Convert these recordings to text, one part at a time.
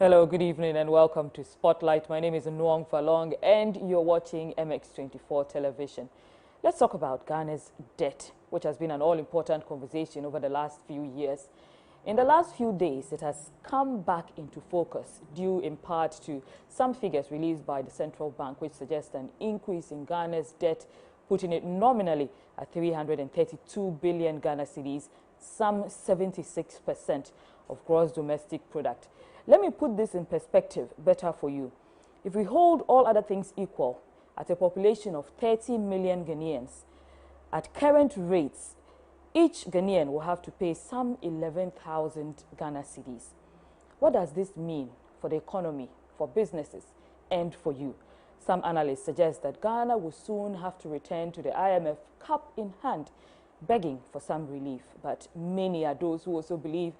Hello, good evening and welcome to Spotlight. My name is Nuong Falong and you're watching MX24 television. Let's talk about Ghana's debt, which has been an all-important conversation over the last few years. In the last few days, it has come back into focus due in part to some figures released by the central bank which suggest an increase in Ghana's debt, putting it nominally at 332 billion Ghana cedis, some 76% of gross domestic product. Let me put this in perspective better for you. If we hold all other things equal, at a population of 30 million Ghanaians, at current rates, each Ghanaian will have to pay some 11,000 Ghana cedis. What does this mean for the economy, for businesses, and for you? Some analysts suggest that Ghana will soon have to return to the IMF cup in hand, begging for some relief. But many are those who also believe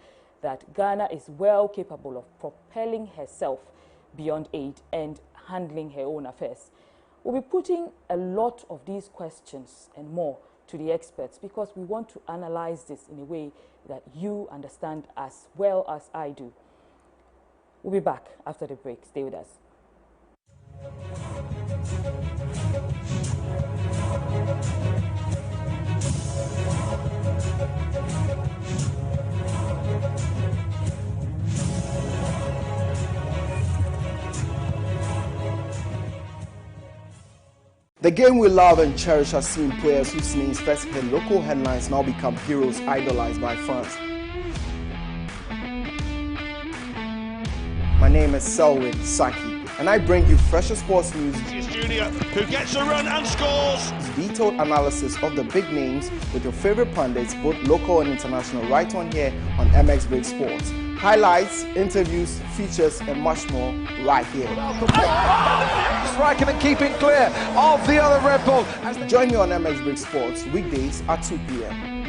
that Ghana is well capable of propelling herself beyond aid and handling her own affairs. We'll be putting a lot of these questions and more to the experts because we want to analyze this in a way that you understand as well as I do. We'll be back after the break. Stay with us. The game we love and cherish has seen players whose names first hit local headlines now become heroes idolized by fans. My name is Selwyn Saki, and I bring you fresher sports news. Junior, who gets a run and scores. Detailed analysis of the big names with your favorite pundits, both local and international, right on here on MX Big Sports. Highlights, interviews, features, and much more right here. Striking and keeping clear of the other Red Bull. Join me on MX Big Sports weekdays at 2 p.m.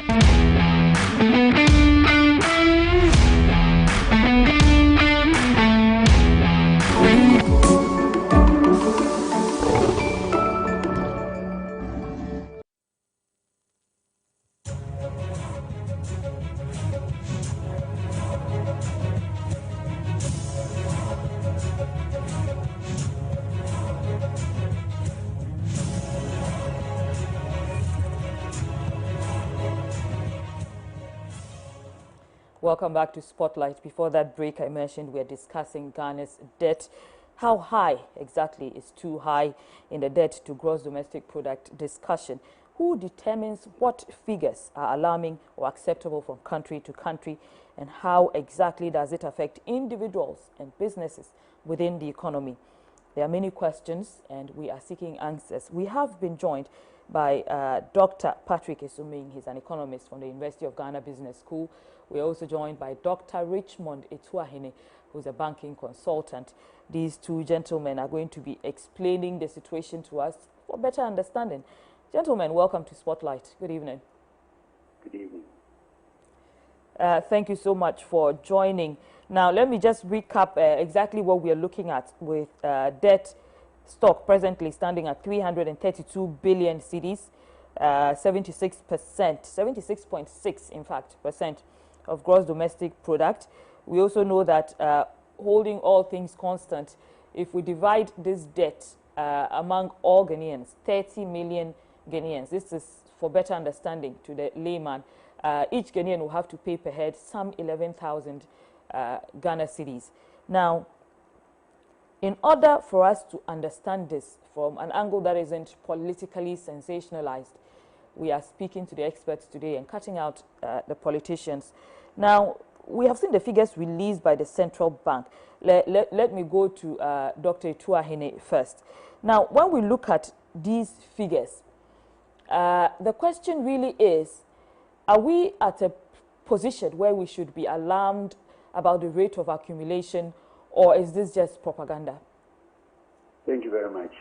Welcome back to Spotlight. Before that break, I mentioned we're discussing Ghana's debt. How high exactly is too high in the debt to gross domestic product discussion? Who determines what figures are alarming or acceptable from country to country? And how exactly does it affect individuals and businesses within the economy? There are many questions and we are seeking answers. We have been joined by Dr. Patrick Esuming. He's an economist from the University of Ghana Business School. We're also joined by Dr. Richmond Etuahene, who's a banking consultant. These two gentlemen are going to be explaining the situation to us for better understanding. Gentlemen, welcome to Spotlight. Good evening. Good evening. Thank you so much for joining. Now, let me just recap exactly what we are looking at with debt stock presently standing at 332 billion cedis, 76%, 76.6 in fact, percent of gross domestic product. We also know that holding all things constant, if we divide this debt among all Ghanaians, 30 million Ghanaians, this is for better understanding to the layman, each Ghanaian will have to pay per head some 11,000 Ghana cedis. Now, in order for us to understand this from an angle that isn't politically sensationalized, we are speaking to the experts today and cutting out the politicians. Now, we have seen the figures released by the central bank. Let me go to Dr. Etuahene first. Now, when we look at these figures, the question really is, are we at a position where we should be alarmed about the rate of accumulation, or is this just propaganda? Thank you very much.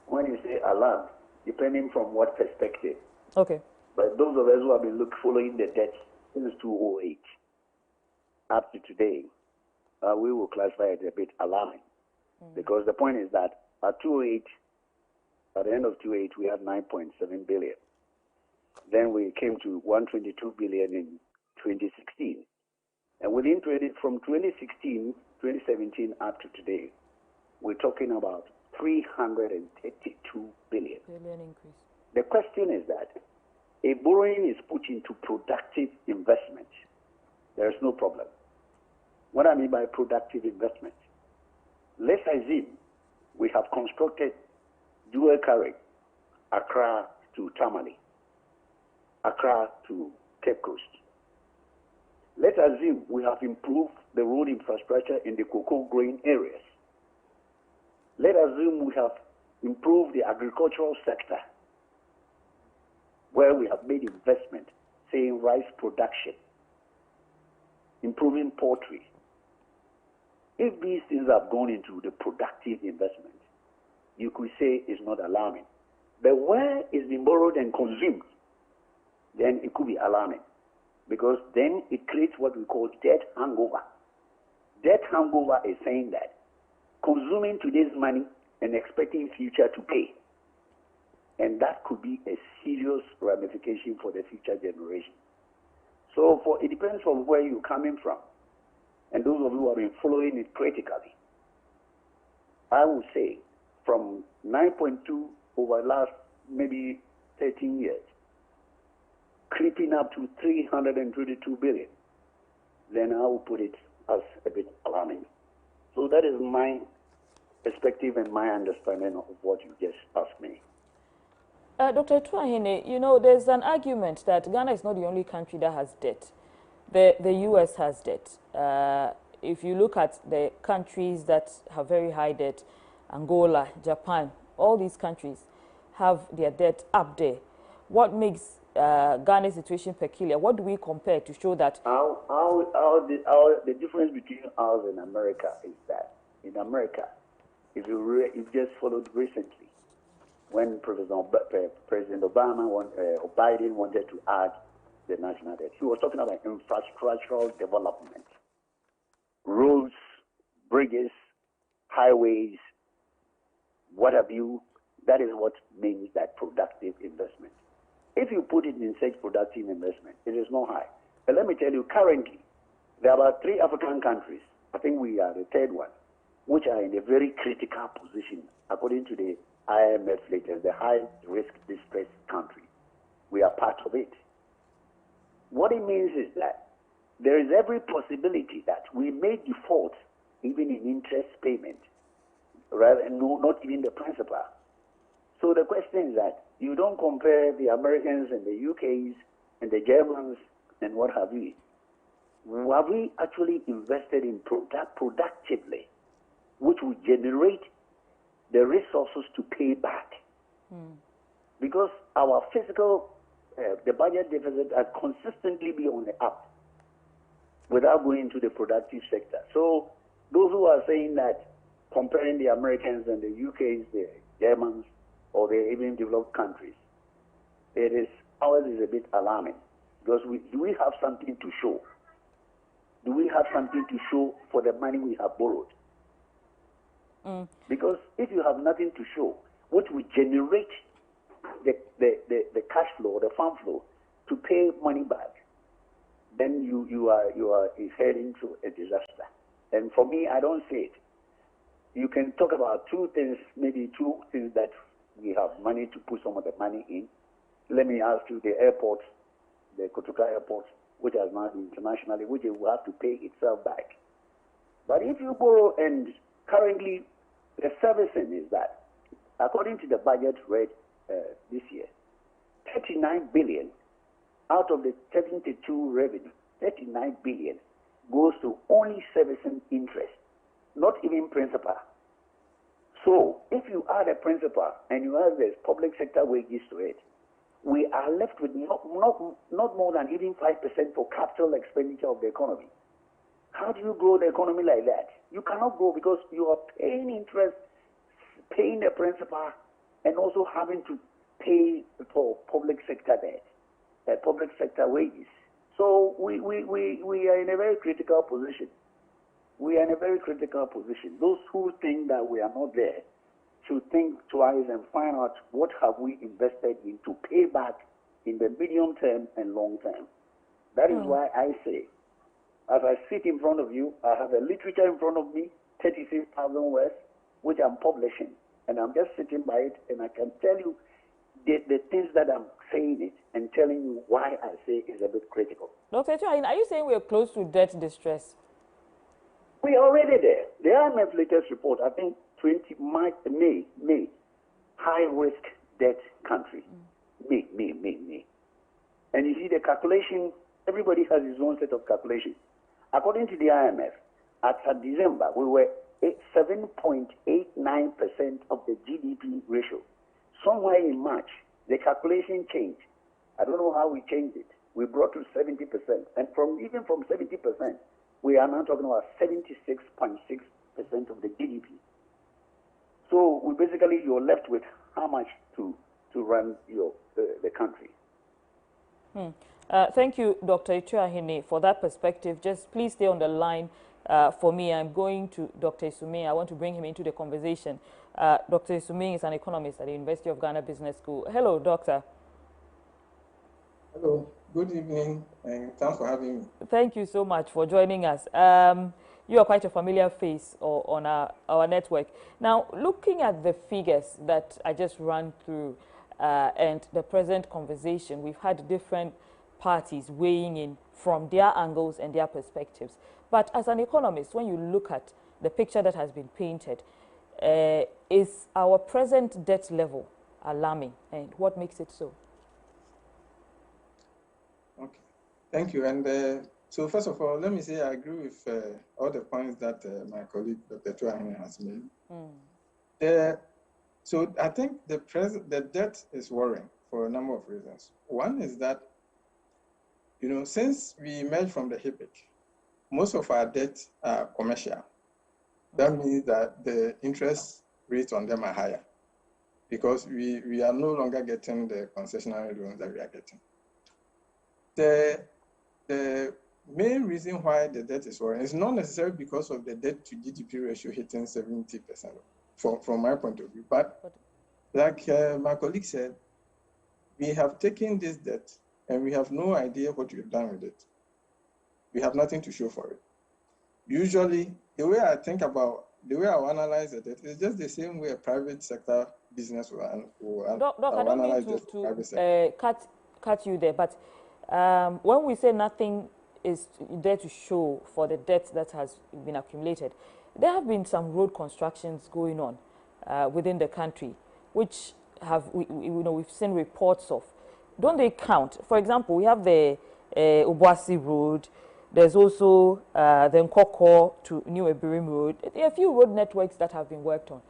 When you say alarm, depending from what perspective. Okay. But those of us who have been following the debt since 2008 up to today, we will classify it a bit alarming. Because the point is that at 2008, at the end of 2008, we had 9.7 billion. Then we came to 122 billion in 2016. And from 2016, 2017 up to today, we're talking about 332 billion. Increase. The question is that if borrowing is put into productive investment, there is no problem. What I mean by productive investment, let's assume we have constructed dual carriage, Accra to Tamale, Accra to Cape Coast. Let's assume we have improved the road infrastructure in the cocoa growing areas. Let's assume we have improved the agricultural sector, where we have made investment, say in rice production, improving poultry. If these things have gone into the productive investment, you could say it's not alarming. But where it's been borrowed and consumed, then it could be alarming, because then it creates what we call debt hangover. Debt hangover is saying that consuming today's money and expecting future to pay. And that could be a serious ramification for the future generation. So it depends on where you're coming from. And those of you who have been following it critically, I would say from 9.2 over the last maybe 13 years, creeping up to 322 billion, then I will put it as a bit alarming. So that is my perspective and my understanding of what you just asked me. Dr. Tuahine, you know, there's an argument that Ghana is not the only country that has debt. The U.S. has debt. If you look at the countries that have very high debt, Angola, Japan, all these countries have their debt up there. What makes Ghana's situation peculiar? What do we compare to show that? The difference between ours and America is that in America, if you just followed recently, when President Obama or Biden wanted to add the national debt, he was talking about infrastructural development, roads, bridges, highways, what have you. That is what means that productive investment. If you put it in such productive investment, it is not high. But let me tell you, currently, there are about 3 African countries, I think we are the 3rd one, which are in a very critical position, according to the IMF latest, the high-risk distressed country. We are part of it. What it means is that there is every possibility that we may default even in interest payment, rather not even the principal. So the question is that you don't compare the Americans and the UKs and the Germans and what have you. Have we actually invested in productively, which will generate the resources to pay back? Because our fiscal, the budget deficit has consistently been on the up without going to the productive sector. So those who are saying that comparing the Americans and the UKs, the Germans, or the even developed countries, ours is a bit alarming, because do we have something to show? Do we have something to show for the money we have borrowed? Because if you have nothing to show, what will generate the cash flow, the fund flow, to pay money back, then you are heading to a disaster. And for me, I don't see it. You can talk about maybe two things that we have money to put some of the money in. Let me ask you, the airport, the Kotoka airport, which has now been internationally, which will have to pay itself back. But if you borrow, and currently the servicing is that, according to the budget read this year, 39 billion out of the 72 revenue, 39 billion goes to only servicing interest, not even principal. So if you add a principal and you add the public sector wages to it, we are left with not more than even 5% for capital expenditure of the economy. How do you grow the economy like that? You cannot grow, because you are paying interest, paying the principal, and also having to pay for public sector debt, public sector wages. So we are in a very critical position. We are in a very critical position. Those who think that we are not there should think twice and find out what have we invested in to pay back in the medium term and long term. That is why I say as I sit in front of you, I have a literature in front of me, 36,000 words, which I'm publishing. And I'm just sitting by it, and I can tell you the things that I'm saying it and telling you why I say it's a bit critical. Dr. Etuahin, are you saying we're close to debt distress? We are already there. The IMF latest report, I think, May, high-risk debt country. May. And you see the calculation, everybody has his own set of calculations. According to the IMF, at December, we were 7.89% of the GDP ratio. Somewhere in March, the calculation changed. I don't know how we changed it. We brought to 70%. And even from 70%, we are now talking about 76.6% of the GDP. So basically, you're left with how much to run the country. Thank you, Dr. Etuahin, for that perspective. Just please stay on the line for me. I'm going to Dr. Esuming. I want to bring him into the conversation. Dr. Esuming is an economist at the University of Ghana Business School. Hello, Doctor. Hello. Good evening, and thanks for having me. Thank you so much for joining us. You are quite a familiar face on our network. Now, looking at the figures that I just ran through and the present conversation, we've had different parties weighing in from their angles and their perspectives. But as an economist, when you look at the picture that has been painted, is our present debt level alarming, and what makes it so? Okay, thank you. And so first of all, let me say I agree with all the points that my colleague Dr. Etuahin has made. So I think the debt is worrying for a number of reasons. One is that, since we emerged from the HIPC, most of our debts are commercial. That means that the interest rates on them are higher because we are no longer getting the concessionary loans that we are getting. The main reason why the debt is worrying is not necessarily because of the debt to GDP ratio hitting 70%, from my point of view. But like my colleague said, we have taken this debt and we have no idea what we've done with it. We have nothing to show for it. Usually, the way I think about, the way I analyze the debt is just the same way a private sector business will Doc, I don't analyze mean to cut you there, but when we say nothing is there to show for the debt that has been accumulated, there have been some road constructions going on within the country, which we've seen reports of. Don't they count? For example, we have the Obuasi Road. There's also the Nkoko to New Ebirim Road. There are a few road networks that have been worked on.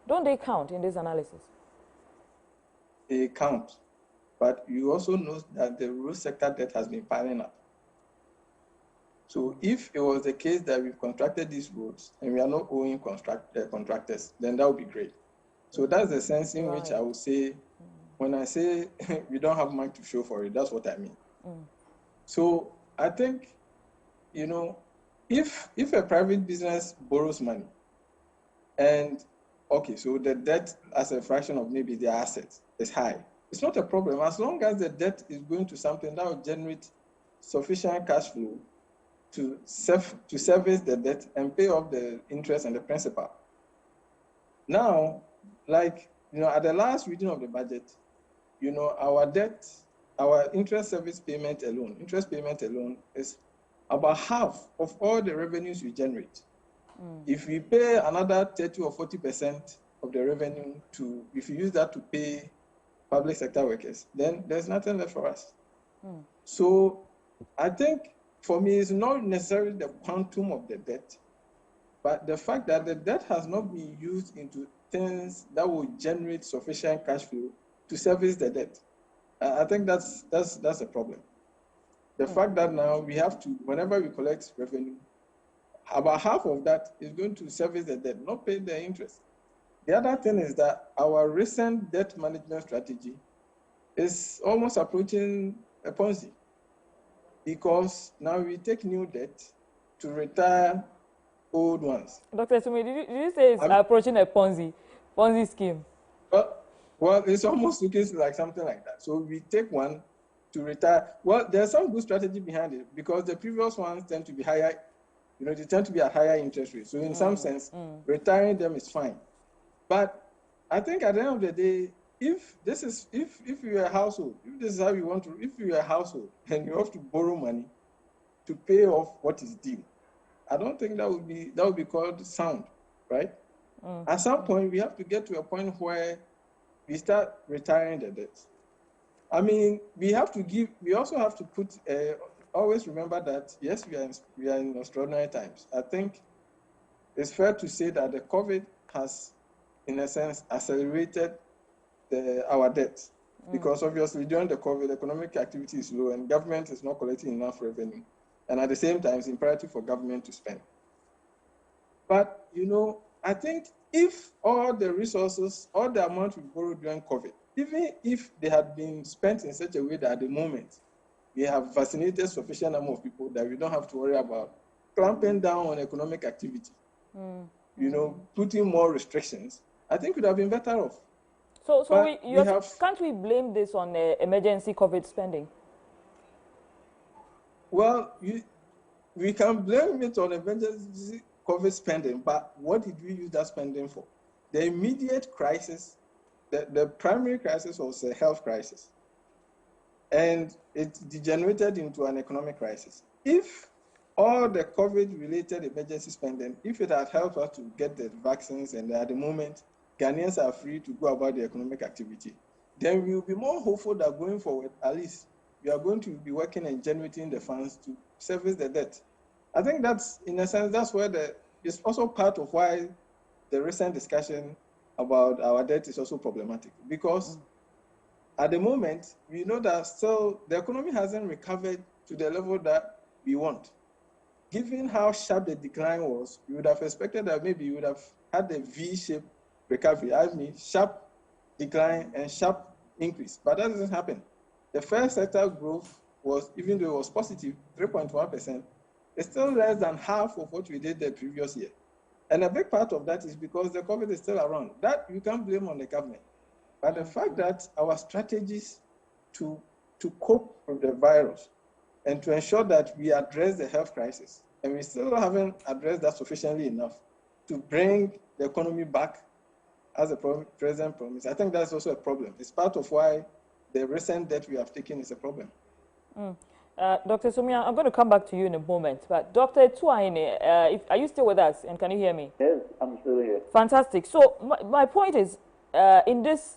Don't they count in this analysis? They count. But you also know that the road sector debt has been piling up. So if it was the case that we've contracted these roads and we are not owing contractors, then that would be great. So that's the sense in which I would say, when I say we don't have much to show for it, that's what I mean. So I think, if a private business borrows money and, okay, so the debt as a fraction of maybe their assets is high, it's not a problem as long as the debt is going to something that will generate sufficient cash flow to service the debt and pay off the interest and the principal. Now, at the last reading of the budget, our debt, our interest payment alone is about half of all the revenues we generate. If we pay another 30 or 40% of the revenue if you use that to pay public sector workers, then there's nothing left for us. So I think for me, it's not necessarily the quantum of the debt, but the fact that the debt has not been used into things that will generate sufficient cash flow to service the debt. I think that's a problem. The fact that now we have to, whenever we collect revenue, about half of that is going to service the debt, not pay the interest. The other thing is that our recent debt management strategy is almost approaching a Ponzi, because now we take new debt to retire old ones. Dr. Esuming, did you say it's approaching a Ponzi scheme? Well, it's almost looking like something like that. So we take one, to retire. Well, there's some good strategy behind it because the previous ones tend to be higher, they tend to be at higher interest rates. So in some sense, retiring them is fine. But I think at the end of the day, if you're a household, if this is how you want to, if you're a household and you have to borrow money to pay off what is due, I don't think that would be called sound, right? At some point, we have to get to a point where we start retiring the debts. I mean, we also have to put, always remember that, yes, we are in extraordinary times. I think it's fair to say that the COVID has, in a sense, accelerated our debt. Because obviously during the COVID, economic activity is low and government is not collecting enough revenue. And at the same time, it's imperative for government to spend. But, I think if all the resources, all the amount we borrowed during COVID, even if they had been spent in such a way that at the moment we have vaccinated sufficient number of people that we don't have to worry about clamping down on economic activity, putting more restrictions, I think we'd have been better off. So can't we blame this on emergency COVID spending? Well, we can blame it on emergency COVID spending, but what did we use that spending for? The immediate crisis, the primary crisis was a health crisis, and it degenerated into an economic crisis. If all the COVID-related emergency spending, if it had helped us to get the vaccines and at the moment Ghanaians are free to go about their economic activity, then we will be more hopeful that going forward, at least, we are going to be working and generating the funds to service the debt. I think that's, in a sense, that's where it's also part of why the recent discussion about our debt is also problematic. Because at the moment, we know that still the economy hasn't recovered to the level that we want. Given how sharp the decline was, we would have expected that maybe we would have had a V-shaped recovery. I mean, sharp decline and sharp increase, but that doesn't happen. The first sector growth was, even though it was positive, 3.1%, it's still less than half of what we did the previous year. And a big part of that is because the COVID is still around. That you can't blame on the government. But the fact that our strategies to cope with the virus and to ensure that we address the health crisis, and we still haven't addressed that sufficiently enough to bring the economy back as the president promised, I think that's also a problem. It's part of why the recent debt we have taken is a problem. Dr. Sumia, I'm going to come back to you in a moment. But Dr. Tuahine, are you still with us? And can you hear me? Yes, I'm still here. Fantastic. So my point is, in this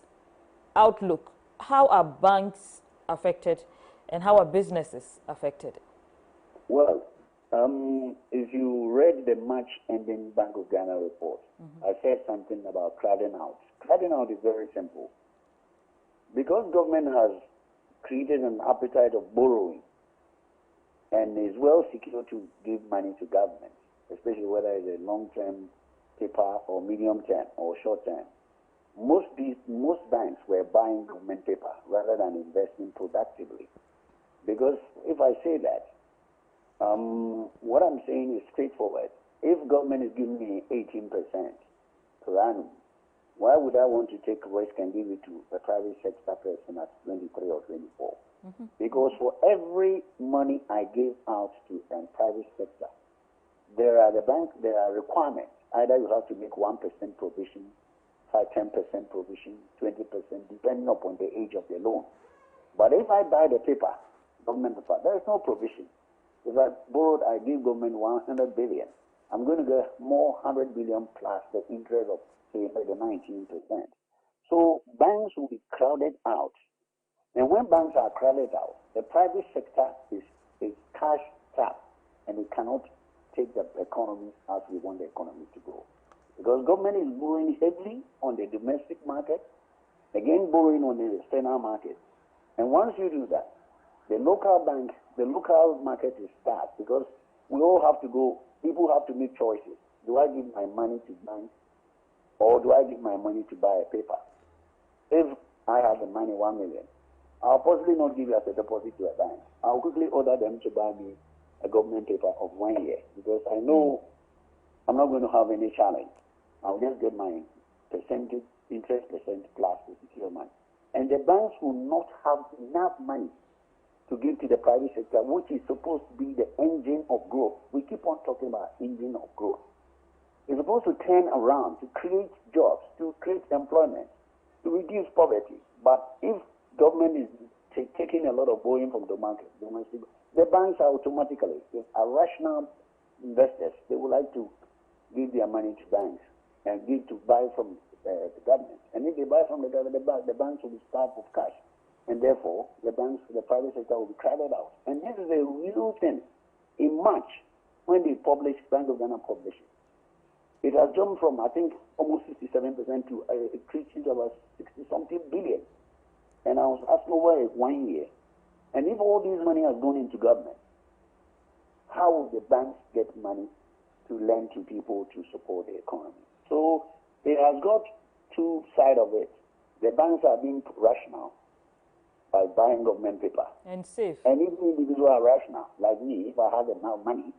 outlook, how are banks affected and how are businesses affected? Well, if you read the March ending Bank of Ghana report, I said something about crowding out. Crowding out is very simple. Because government has created an appetite of borrowing and is well secured to give money to government, especially whether it's a long-term paper or medium-term or short-term, most banks were buying government paper rather than investing productively. Because if I say that, what I'm saying is straightforward. If government is giving me 18% per annum, why would I want to take risk and give it to a private sector person at 23 or 24? Because for every money I give out to a private sector, there are requirements. Either you have to make 1% provision, 10% provision, 20%, depending upon the age of the loan. But if I buy the paper, government paper, there is no provision. If I borrowed, I give government 100 billion. I'm going to get more 100 billion plus the interest of, say, the 19%. So banks will be crowded out. And when banks are crowded out, the private sector is cash trapped, and it cannot take the economy as we want the economy to go. Because government is borrowing heavily on the domestic market, again borrowing on the external market. And once you do that, the local market is starved because we all have to go, people have to make choices. Do I give my money to bank or do I give my money to buy a paper? If I have the money, 1 million, I'll possibly not give it as a deposit to a bank. I'll quickly order them to buy me a government paper of 1 year because I know I'm not going to have any challenge. I'll just get my percentage, interest percent plus the secure money. And the banks will not have enough money to give to the private sector, which is supposed to be the engine of growth. We keep on talking about engine of growth. It's supposed to turn around, to create jobs, to create employment, to reduce poverty. But if government is taking a lot of borrowing from the market, the banks are automatically, if are rational investors, they would like to give their money to banks and give to buy from the government. And if they buy from the government, the banks will be starved of cash. And therefore, the banks, the private sector will be crowded out. And this is a real thing. In March, when they published, Bank of Ghana published it has jumped from, I think, almost 67% to increasing to about 60-something billion. And I was asked over 1 year. And if all this money has gone into government, how will the banks get money to lend to people to support the economy? So it has got two sides of it. The banks are being rational by buying government paper. And safe. And if the individuals are rational, like me, if I have enough money,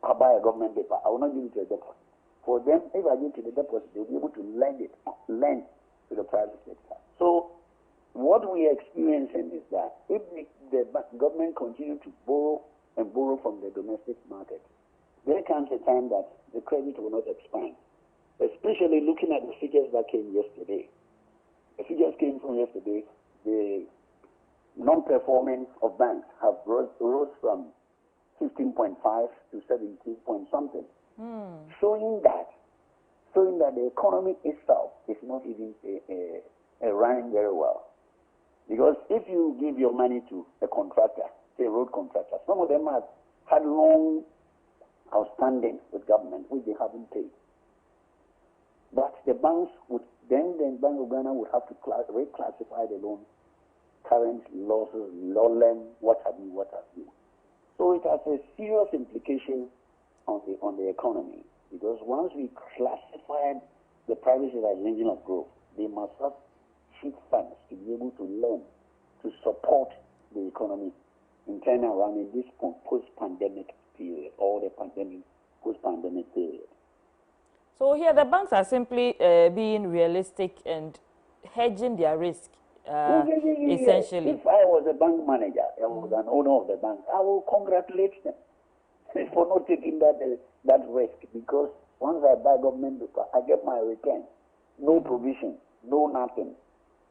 I'll buy a government paper. I will not give it to a deposit. For them, if I give it to the deposit, they'll be able to lend to the private sector. So what we are experiencing is that if the government continue to borrow and borrow from the domestic market, there comes a time that the credit will not expand. Especially looking at the figures that came yesterday. The figures came from yesterday. The non-performing of banks have rose from 15.5 to 17 point something, showing that the economy itself is not even running very well. Because if you give your money to a contractor, say a road contractor, some of them have had long outstanding with government, which they haven't paid. But the banks would, then the Bank of Ghana would have to reclassify the loan, current losses, LOLEM, what have you. So it has a serious implication on the economy, because once we classified the private sector as an engine of growth, they must have cheap funds to be able to lend to support the economy in turning around in this post-pandemic period, or the post-pandemic period. So here the banks are simply being realistic and hedging their risk, essentially. If I was a bank manager, I was an owner of the bank, I will congratulate them for not taking that risk, because once I buy government paper, I get my return. No provision, no nothing.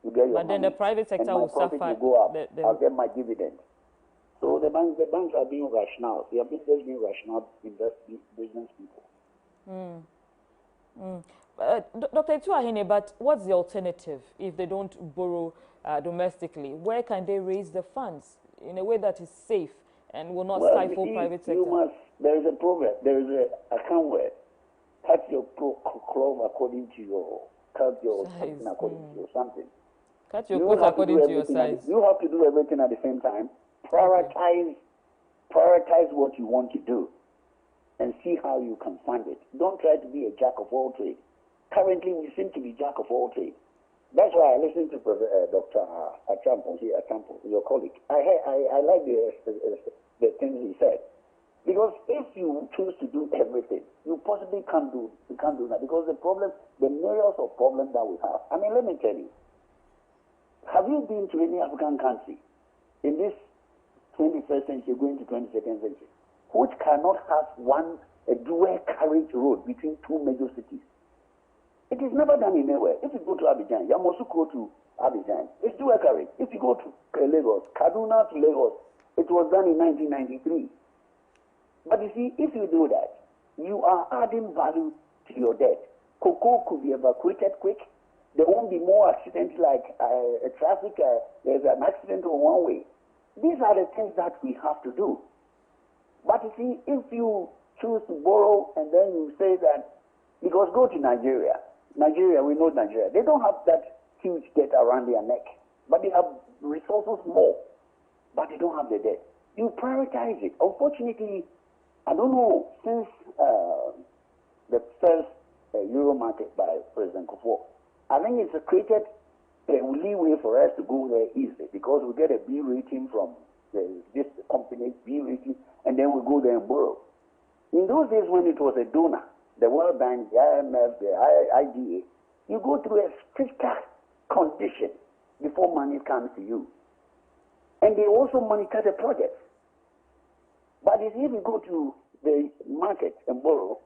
You get your but then money, the private sector will suffer. Will go up. I'll get my dividend. So the banks are being rational. They are just being rational business people. Dr. Ituahine, but what's the alternative if they don't borrow domestically? Where can they raise the funds in a way that is safe and will not stifle private sector? There is a proverb, there is a account word. Cut your cloth according to your, cut your something according to your something. Cut your coat according to your size. You have to do everything at the same time. Prioritize what you want to do and see how you can fund it. Don't try to be a jack of all trades. Currently, we seem to be jack of all trades. That's why I listened to Dr. Achampo, your colleague. I like the things he said. Because if you choose to do everything, you possibly can't do that. Because the myriad of problems that we have. I mean, let me tell you. Have you been to any African country in this 21st century, going to 22nd century, which cannot have a dual carriage road between two major cities? It is never done anywhere. If you go to Abidjan, you must go to Abidjan. It's dual carriage. If you go to Lagos, Kaduna to Lagos, it was done in 1993. But you see, if you do that, you are adding value to your debt. Cocoa could be evacuated quick. There won't be more accidents like traffic. There's an accident on one way. These are the things that we have to do. But you see, if you choose to borrow and then you say that, because go to Nigeria, we know Nigeria, they don't have that huge debt around their neck, but they have resources more, but they don't have the debt. You prioritize it. Unfortunately, I don't know, since the first Euro market by President Kufuor, I think it's created a leeway for us to go there easily, because we get a B rating from this company, B rating, and then we go there and borrow. In those days when it was a donor, the World Bank, the IMF, the IDA, you go through a stricter condition before money comes to you. And they also monitor the projects. But if you go to the market and borrow,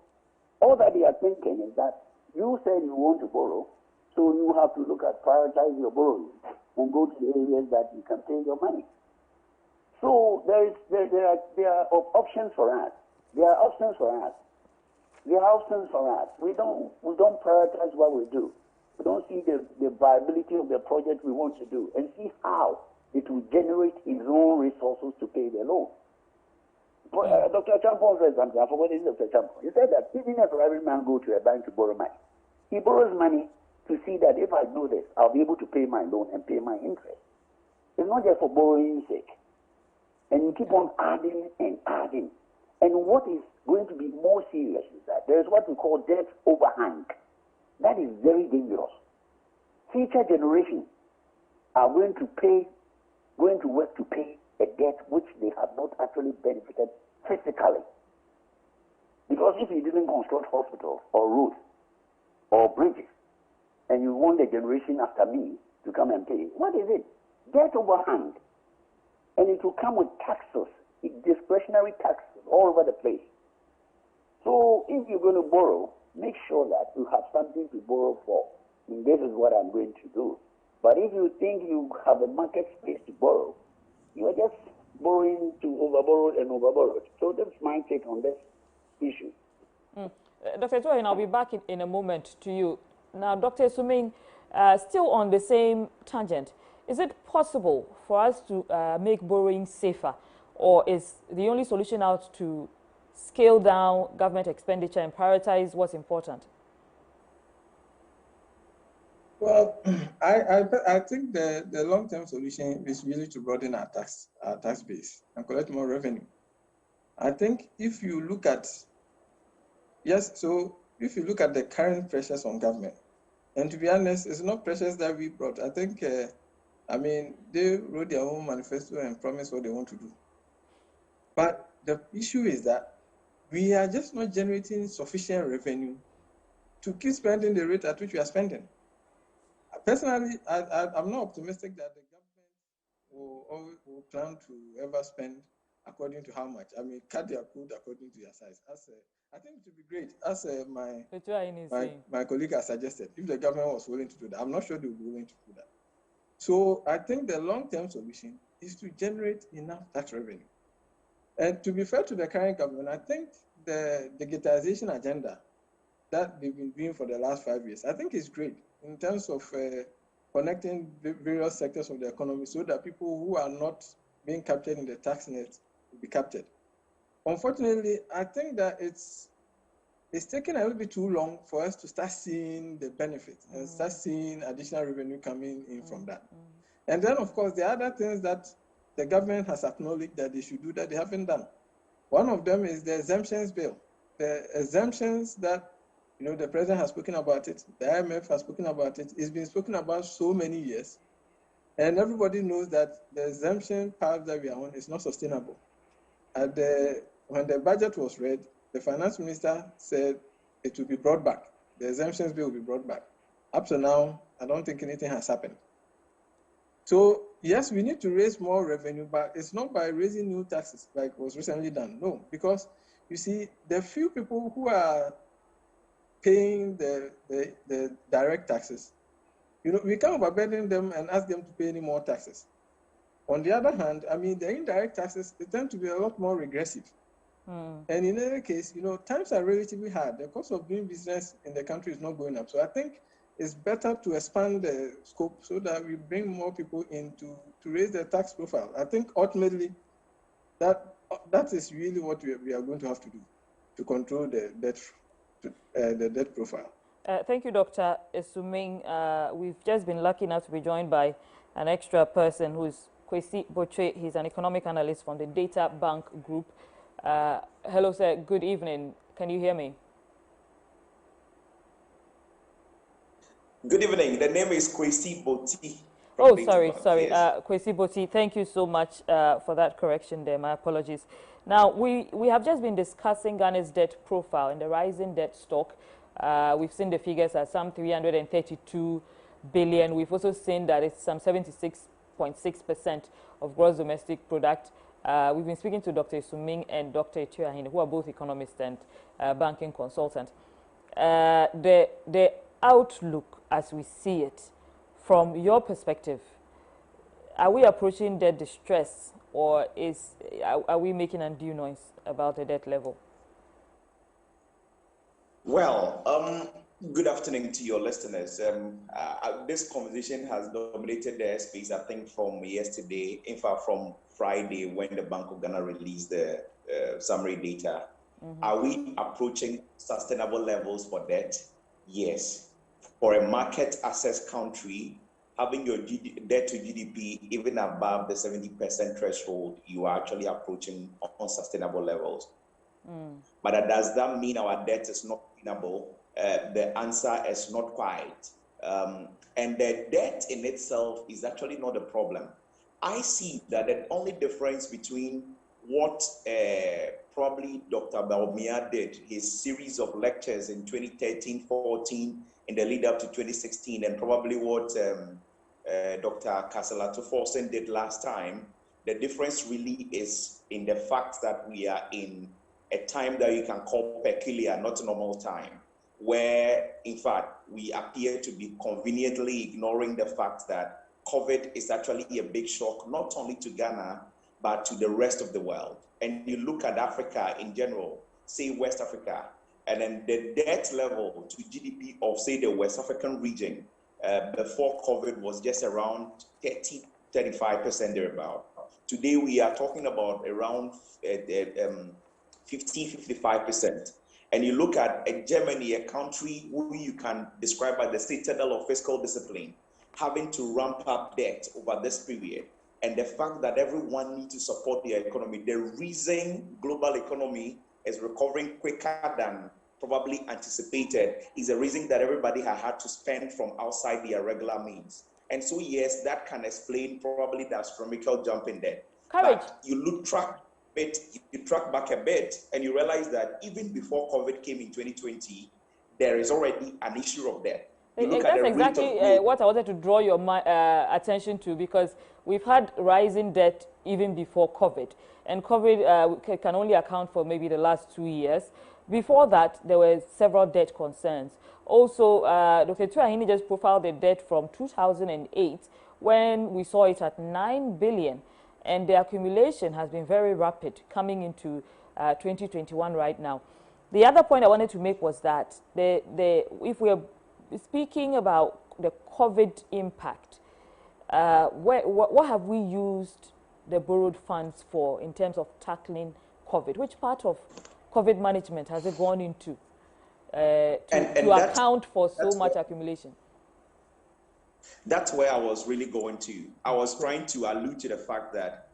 all that they are thinking is that you said you want to borrow, so you have to look at prioritize your borrowing and go to the areas that you can pay your money. So there are options for us. There are options for us. There are options for us. We don't prioritize what we do. We don't see the viability of the project we want to do and see how it will generate its own resources to pay the loan. Dr. Champon said something. I forgot it, Dr. Champon. He said that even if a private man go to a bank to borrow money, he borrows money to see that if I do this, I'll be able to pay my loan and pay my interest. It's not just for borrowing's sake. And you keep on adding and adding. And what is going to be more serious is that there is what we call debt overhang. That is very dangerous. Future generations are going to work to pay a debt which they have not actually benefited physically. Because if you didn't construct hospitals or roads or bridges, and you want the generation after me to come and pay, what is it? Debt overhang. And it will come with taxes, discretionary taxes all over the place. So if you're going to borrow, make sure that you have something to borrow for. And this is what I'm going to do. But if you think you have a market space to borrow, you are just borrowing to overborrow and overborrow. So that's my take on this issue. Dr. Tuahin, I'll be back in a moment to you. Now, Dr. Suming, still on the same tangent, is it possible for us to make borrowing safer, or is the only solution out to scale down government expenditure and prioritize what's important? Well, I think the long-term solution is really to broaden our tax base and collect more revenue. I think if you look at, if you look at the current pressures on government, and to be honest, it's not pressures that we brought. I think, they wrote their own manifesto and promised what they want to do. But the issue is that we are just not generating sufficient revenue to keep spending the rate at which we are spending. Personally, I'm not optimistic that the government will plan to ever spend according to how much. Cut their code according to their size. I think it would be great, as my colleague has suggested, if the government was willing to do that. I'm not sure they would be willing to do that. So I think the long-term solution is to generate enough tax revenue. And to be fair to the current government, I think the digitization agenda that they've been doing for the last 5 years, I think is great in terms of connecting various sectors of the economy so that people who are not being captured in the tax net will be captured. Unfortunately, I think that it's taken a little bit too long for us to start seeing the benefits and start seeing additional revenue coming in from that. And then, of course, there are other things that the government has acknowledged that they should do that they haven't done. One of them is the exemptions bill. The exemptions that the president has spoken about it, the IMF has spoken about it, it's been spoken about so many years. And everybody knows that the exemption path that we are on is not sustainable. When the budget was read, the finance minister said it will be brought back. The exemptions bill will be brought back. Up to now, I don't think anything has happened. So, yes, we need to raise more revenue, but it's not by raising new taxes like was recently done. No, because you see, the few people who are paying the direct taxes, we can't overburden them and ask them to pay any more taxes. On the other hand, the indirect taxes, they tend to be a lot more regressive. And in any case, times are relatively hard. The cost of doing business in the country is not going up. So I think it's better to expand the scope so that we bring more people in to raise the tax profile. I think ultimately that is really what we are going to have to do to control the debt profile. Thank you, Dr. Esuming. We've just been lucky enough to be joined by an extra person who is Kwesi Botwe. He's an economic analyst from the Data Bank Group. Hello, sir. Good evening. Can you hear me? Good evening. The name is Kwesi Botwe. Oh, sorry. Yes. Kwesi Botwe, thank you so much for that correction there. My apologies. Now, we have just been discussing Ghana's debt profile and the rising debt stock. We've seen the figures at some 332 billion. We've also seen that it's some 76 0.6% of gross domestic product. We've been speaking to Dr. Suming and Dr. Tuahine, who are both economists and banking consultants. The outlook as we see it, from your perspective, are we approaching debt distress, or are we making undue noise about the debt level? Well, good afternoon to your listeners. This conversation has dominated the space, I think, from yesterday, in fact, from Friday, when the Bank of Ghana released the summary data. Are we approaching sustainable levels for debt? Yes. For a market access country, having your debt to GDP even above the 70% threshold, you are actually approaching unsustainable levels. But does that mean our debt is not sustainable? The answer is not quite. And the debt in itself is actually not a problem. I see that the only difference between what probably Dr. Bawumia did, his series of lectures in 2013-14 in the lead up to 2016, and probably what Dr. Kasala-Tuforsen did last time, the difference really is in the fact that we are in a time that you can call peculiar, not normal time, where, in fact, we appear to be conveniently ignoring the fact that COVID is actually a big shock, not only to Ghana, but to the rest of the world. And you look at Africa in general, say West Africa, and then the debt level to GDP of, say, the West African region before COVID was just around 30-35% thereabout. Today, we are talking about around 50-55%. And you look at Germany, a country who you can describe as the citadel of fiscal discipline, having to ramp up debt over this period. And the fact that everyone needs to support their economy, the reason global economy is recovering quicker than probably anticipated is the reason that everybody had to spend from outside their regular means. And so, yes, that can explain probably the astronomical jump in debt. Courage. But you track back a bit, and you realize that even before COVID came in 2020, there is already an issue of debt. That's exactly what I wanted to draw your attention to, because we've had rising debt even before COVID. And COVID can only account for maybe the last 2 years. Before that, there were several debt concerns. Also, Dr. Tuahine just profiled the debt from 2008, when we saw it at 9 billion. And the accumulation has been very rapid coming into 2021 right now. The other point I wanted to make was that if we're speaking about the COVID impact, what have we used the borrowed funds for in terms of tackling COVID? Which part of COVID management has it gone into to account for so much accumulation? That's where I was really going to. I was trying to allude to the fact that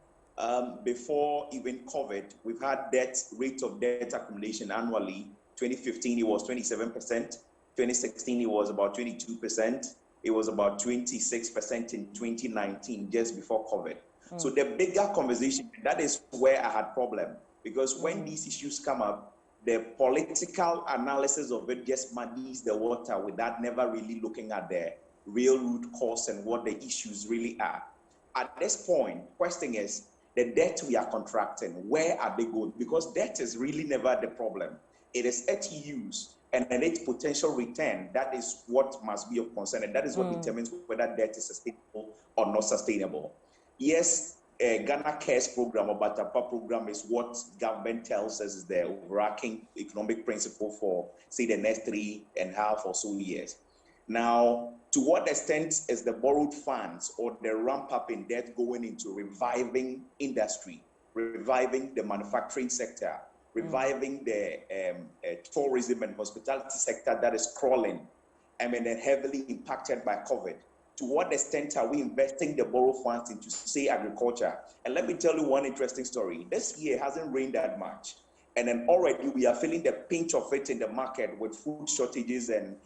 before even COVID, we've had rate of debt accumulation annually. 2015, it was 27%. 2016, it was about 22%. It was about 26% in 2019, just before COVID. So the bigger conversation, that is where I had problem. Because when these issues come up, the political analysis of it just muddies the water without never really looking at the real root cause and what the issues really are. At this point, question is, the debt we are contracting, where are they going? Because debt is really never the problem. It is its use and its potential return. That is what must be of concern, and that is what determines whether debt is sustainable or not sustainable. Yes, Ghana Cares program or Batapa program is what government tells us is the overarching economic principle for, say, the next 3.5 or so years. Now, to what extent is the borrowed funds or the ramp up in debt going into reviving industry, reviving the manufacturing sector, reviving the tourism and hospitality sector that is crawling, and heavily impacted by COVID? To what extent are we investing the borrowed funds into, say, agriculture? And let me tell you one interesting story. This year hasn't rained that much. And then already we are feeling the pinch of it in the market with food shortages and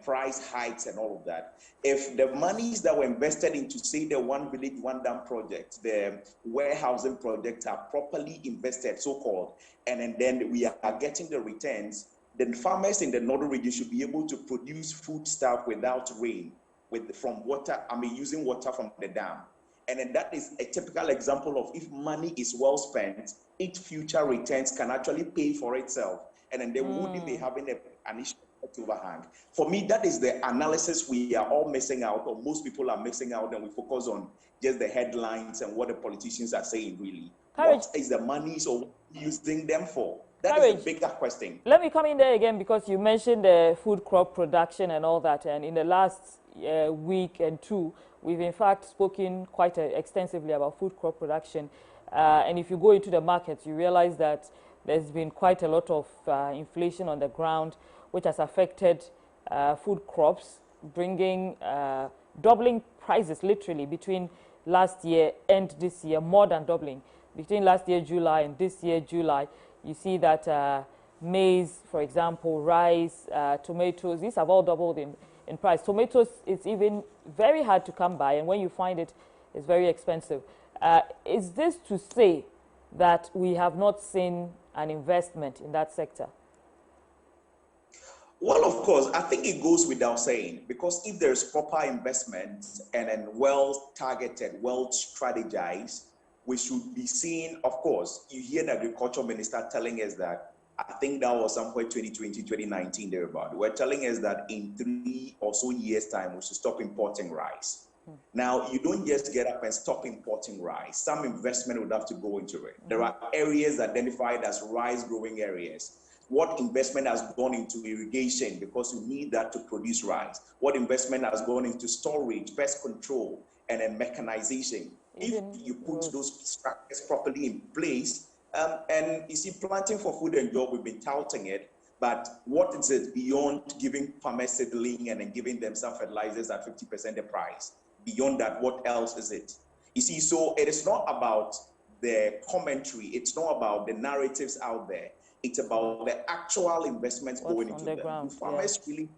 price hikes and all of that. If the monies that were invested into, say, the One Village, One Dam project, the warehousing project are properly invested, so-called, and then we are getting the returns, then farmers in the northern region should be able to produce food stuff without rain, using water from the dam. And then that is a typical example of if money is well spent, its future returns can actually pay for itself. And then they wouldn't be having an issue to overhang. For me, that is the analysis we are all missing out, or most people are missing out, and we focus on just the headlines and what the politicians are saying, really. What is the money so using them for? That is a bigger question. Let me come in there again, because you mentioned the food crop production and all that, and in the last week and two, we've in fact spoken quite extensively about food crop production. And if you go into the markets, you realize that there's been quite a lot of inflation on the ground, which has affected food crops, bringing doubling prices literally between last year and this year, more than doubling. Between last year, July, and this year, July, you see that maize, for example, rice, tomatoes, these have all doubled in price. Tomatoes, it's even very hard to come by, and when you find it, it's very expensive. Is this to say that we have not seen an investment in that sector? Well, of course, I think it goes without saying, because if there's proper investment and then well targeted, well strategized, we should be seeing, of course, you hear the agriculture minister telling us that, I think that was somewhere 2020, 2019, thereabout. We're telling us that in 3 or so years' time, we should stop importing rice. Now, you don't just get up and stop importing rice. Some investment would have to go into it. There are areas identified as rice growing areas. What investment has gone into irrigation, because you need that to produce rice? What investment has gone into storage, pest control, and then mechanization? If you put those structures properly in place, and you see, planting for food and job, we've been touting it, but what is it beyond giving farmers seedling and then giving them some fertilizers at 50% the price? Beyond that, what else is it? You see, so it is not about the commentary, it's not about the narratives out there, it's about the actual investments going into them. Ground, farmers really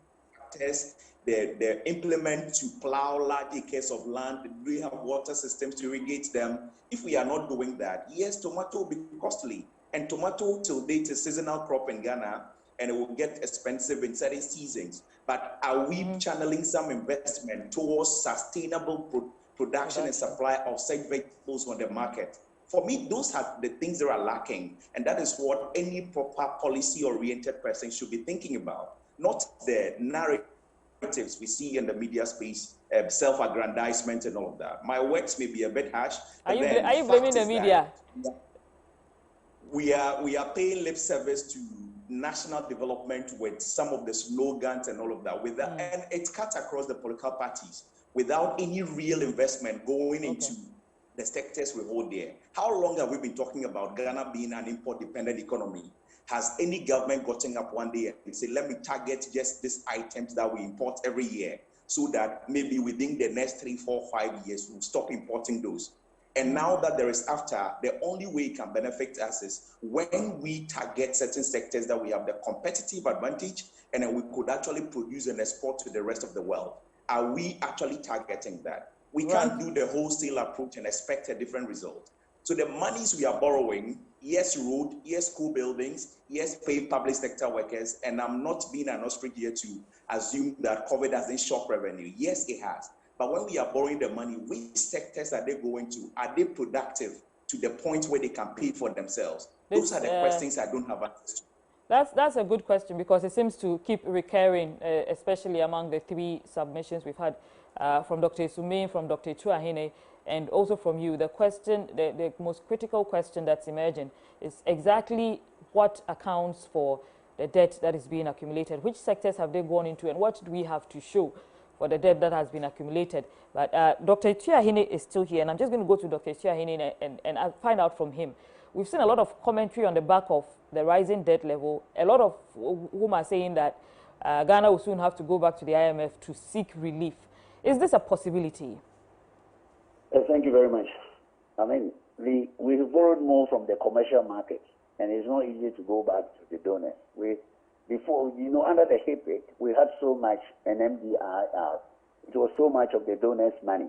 test their implement to plow large acres of land? Do we have water systems to irrigate them? If we are not doing that, yes, tomato will be costly. And tomato till date is seasonal crop in Ghana, and it will get expensive in certain seasons. But are we channeling some investment towards sustainable production and supply of said vegetables on the market? For me, those are the things that are lacking. And that is what any proper policy-oriented person should be thinking about, not the narrative we see in the media space, self-aggrandizement and all of that. My words may be a bit harsh. Are you blaming the media? We are paying lip service to national development with some of the slogans and all of that. And it's cut across the political parties without any real investment going into the sectors we hold there. How long have we been talking about Ghana being an import-dependent economy? Has any government gotten up one day and said, let me target just these items that we import every year, so that maybe within the next 3, 4, 5 years, we'll stop importing those? And now that there is after, the only way it can benefit us is when we target certain sectors that we have the competitive advantage, and then we could actually produce and export to the rest of the world. Are we actually targeting that? We can't do the wholesale approach and expect a different result. So the monies we are borrowing, yes, road, yes, school buildings, yes, pay public sector workers, and I'm not being an ostrich here to assume that COVID hasn't shocked revenue. Yes, it has. But when we are borrowing the money, which sectors are they going to? Are they productive to the point where they can pay for themselves? Those are the questions I don't have answers to. That's a good question, because it seems to keep recurring, especially among the 3 submissions we've had from Dr. Esumeh, from Dr. Atuahene, and also from you. The question, the most critical question that's emerging is exactly what accounts for the debt that is being accumulated. Which sectors have they gone into, and what do we have to show for the debt that has been accumulated? But Dr. Atuahene is still here, and I'm just going to go to Dr. Atuahene and I'll find out from him. We've seen a lot of commentary on the back of the rising debt level, a lot of whom are saying that Ghana will soon have to go back to the IMF to seek relief. Is this a possibility? Thank you very much. I mean, we borrowed more from the commercial market, and it's not easy to go back to the donors. Before, under the HIPIC, we had so much an MDIR. It was so much of the donors' money.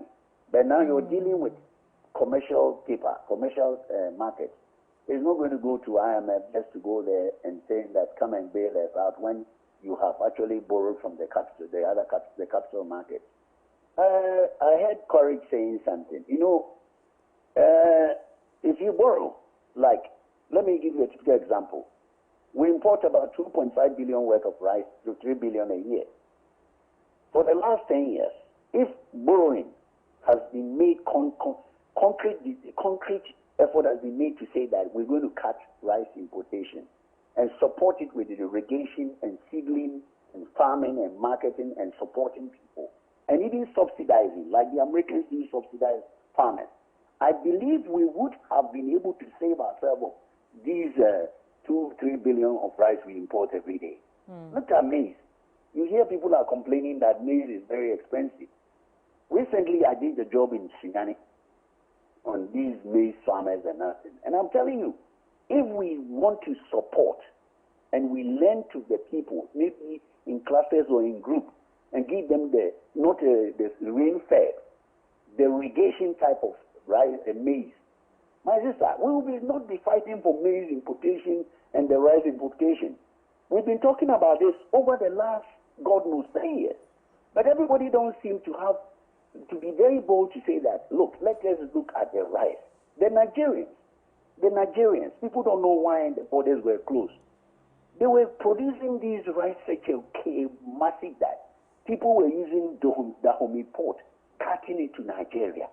But now you're dealing with commercial paper, commercial market. It's not going to go to IMF just to go there and say that come and bail us out when you have actually borrowed from the capital, the capital market. I heard Courage saying something. If you borrow, like, let me give you a typical example. We import about 2.5 billion worth of rice to 3 billion a year. For the last 10 years, if borrowing has been made, concrete effort has been made to say that we're going to cut rice importation and support it with irrigation and seedling and farming and marketing and supporting people, and even subsidizing, like the Americans do subsidize farmers, I believe we would have been able to save ourselves these 2-3 billion of rice we import every day. Look at maize. You hear people are complaining that maize is very expensive. Recently, I did a job in Shinani on these maize farmers and nothing. And I'm telling you, if we want to support and we lend to the people, maybe in clusters or in groups, and give them the rain-fed, the irrigation type of rice and maize, my sister, we will not be fighting for maize importation and the rice importation. We've been talking about this over the last, God knows, 10 years. But everybody don't seem to have, to be very bold to say that, look, let us look at the rice. The Nigerians, people don't know why the borders were closed. They were producing these rice such a massive that people were using Dahomey port, cutting it to Nigeria.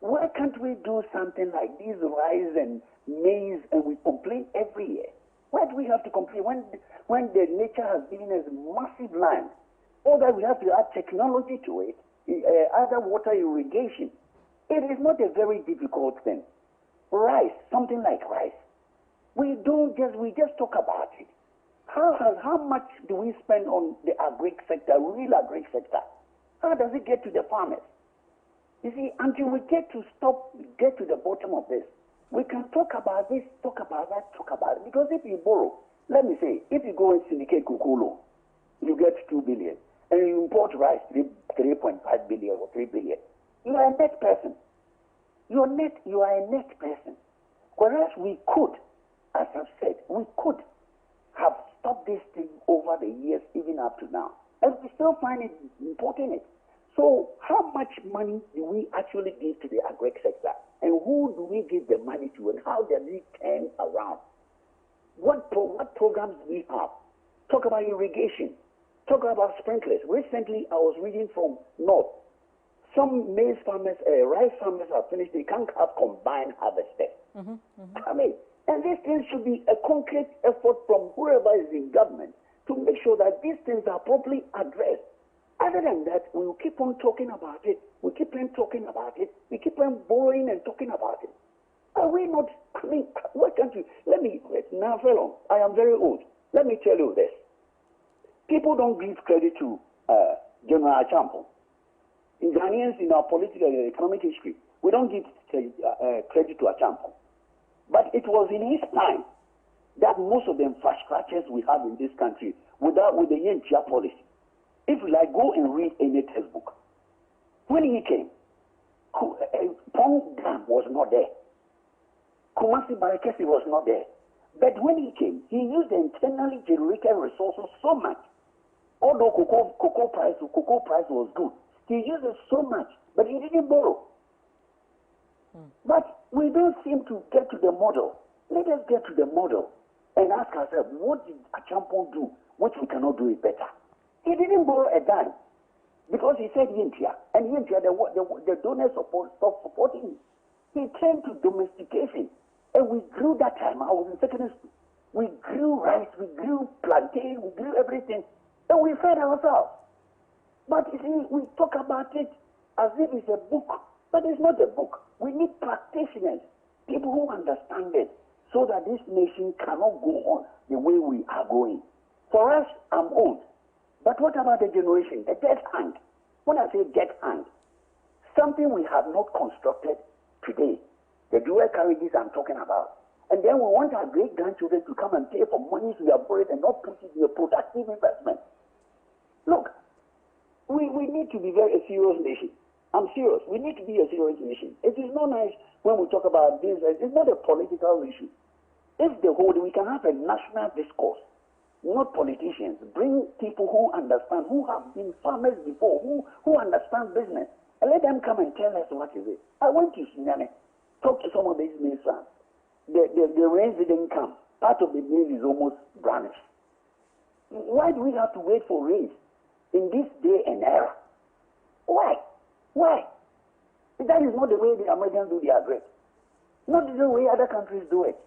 Why can't we do something like these rice and maize and we complain every year? Why do we have to complain when the nature has given us massive land? All that we have to add technology to it, other water irrigation. It is not a very difficult thing. Rice, something like rice. We just talk about it. How much do we spend on the agric sector, real agric sector? How does it get to the farmers? You see, until we get to the bottom of this, we can talk about this, talk about that, talk about it. Because if you borrow, let me say, if you go and syndicate cocoa loan, you get 2 billion, and you import rice 3.5 billion or 3 billion, you are a net person. You are a net person. Whereas we could, as I've said, we could have stopped this thing over the years, even up to now. And we still find it importing it. So how much money do we actually give to the agric sector? And who do we give the money to? And how does it turn around? What programs do we have? Talk about irrigation. Talk about sprinklers. Recently, I was reading from North. Some maize farmers, rice farmers have finished. They can't have combined harvesters. I mean, and these things should be a concrete effort from whoever is in government to make sure that these things are properly addressed. Other than that, we will keep on talking about it. We keep on talking about it. We keep on borrowing and talking about it. Are we not, I mean, what can't you, now, fellow, I am very old. Let me tell you this. People don't give credit to General Achampo. In Ghanaians, in our political and economic history, we don't give credit to Achampo. But it was in his time that most of the infrastructures we have in this country, with the Yentia policy, if you like, go and read any textbook. When he came, Pong Dam was not there. Kumasi Barakesi was not there. But when he came, he used the internally generated resources so much. Although cocoa price was good, he used it so much, but he didn't borrow. But we don't seem to get to the model. Let us get to the model and ask ourselves, what did Achampo do which we cannot do it better? He didn't borrow a dime because he said Yentia, and Yentia, the donors stopped supporting him. He turned to domestication, and we grew that time. I was in secondary school. We grew rice, we grew plantain, we grew everything, and we fed ourselves. But you see, we talk about it as if it's a book, but it's not a book. We need practitioners, people who understand it, so that this nation cannot go on the way we are going. For us, I'm old. But what about the generation, the dead hand? When I say dead hand, something we have not constructed today, the dual carriages I'm talking about. And then we want our great-grandchildren to come and pay for money we have borrowed and not put it in a productive investment. Look, we need to be a serious nation. I'm serious. We need to be a serious nation. It is not nice when we talk about this. It's not a political issue. If we can have a national discourse not politicians. Bring people who understand, who have been farmers before, who understand business, and let them come and tell us what is it. I went to Sunyane, talked to some of these maize farms. The rains didn't come. Part of the maize is almost brownish. Why do we have to wait for rains in this day and era? Why? Why? That is not the way the Americans do their grape. Not the way other countries do it.